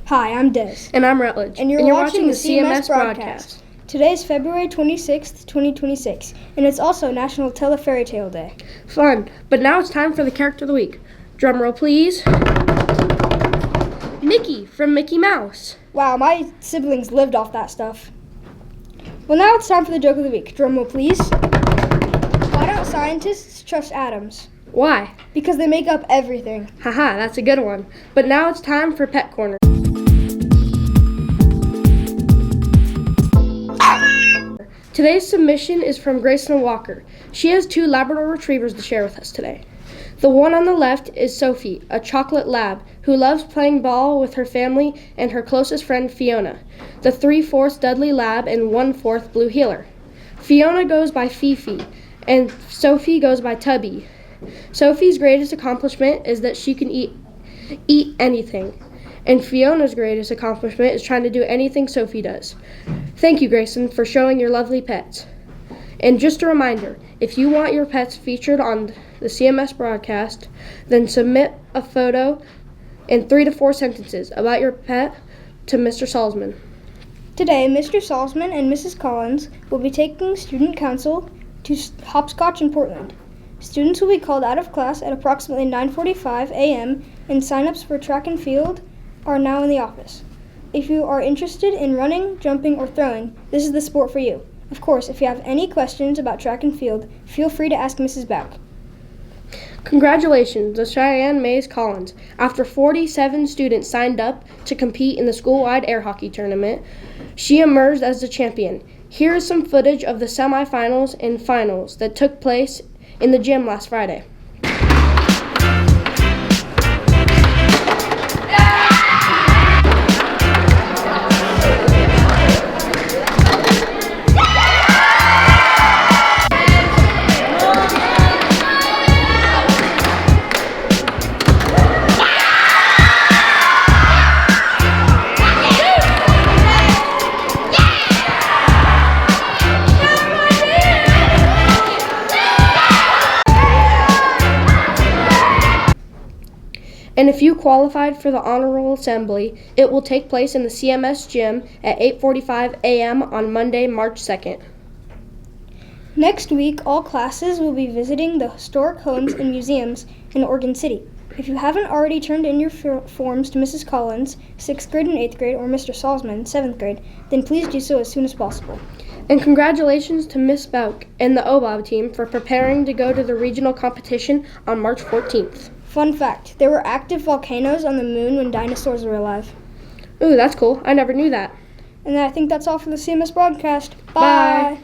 Hi, I'm Des. And I'm Rutledge. And you're watching the CMS Broadcast. Today is February 26th, 2026, and it's also National Tell a Fairy Tale Day. Fun, but now it's time for the character of the week. Drum roll, please. Mickey from Mickey Mouse. Wow, my siblings lived off that stuff. Well, now it's time for the joke of the week. Drum roll, please. Why don't scientists trust atoms? Why? Because they make up everything. Haha, that's a good one. But now it's time for Pet Corner. Today's submission is from Grayson Walker. She has 2 Labrador Retrievers to share with us today. The one on the left is Sophie, a chocolate lab, who loves playing ball with her family and her closest friend Fiona, the 3/4 Dudley Lab and 1/4 Blue Heeler. Fiona goes by Fifi, and Sophie goes by Tubby. Sophie's greatest accomplishment is that she can eat anything, and Fiona's greatest accomplishment is trying to do anything Sophie does. Thank you, Grayson, for showing your lovely pets. And just a reminder, if you want your pets featured on the CMS broadcast, then submit a photo in 3 to 4 sentences about your pet to Mr. Salzman. Today, Mr. Salzman and Mrs. Collins will be taking student council to Hopscotch in Portland. Students will be called out of class at approximately 9:45 a.m. and sign-ups for track and field are now in the office. If you are interested in running, jumping, or throwing, this is the sport for you. Of course, if you have any questions about track and field, feel free to ask Mrs. Bauk. Congratulations to Cheyenne Mays Collins. After 47 students signed up to compete in the school-wide air hockey tournament, she emerged as the champion. Here is some footage of the semifinals and finals that took place in the gym last Friday. And if you qualified for the honor roll assembly, it will take place in the CMS gym at 8:45 a.m. on Monday, March 2nd. Next week, all classes will be visiting the historic homes and museums in Oregon City. If you haven't already turned in your forms to Mrs. Collins, 6th grade and 8th grade, or Mr. Salzman, 7th grade, then please do so as soon as possible. And congratulations to Miss Bauk and the OBOB team for preparing to go to the regional competition on March 14th. Fun fact, there were active volcanoes on the moon when dinosaurs were alive. Ooh, that's cool. I never knew that. And I think that's all for the CMS broadcast. Bye.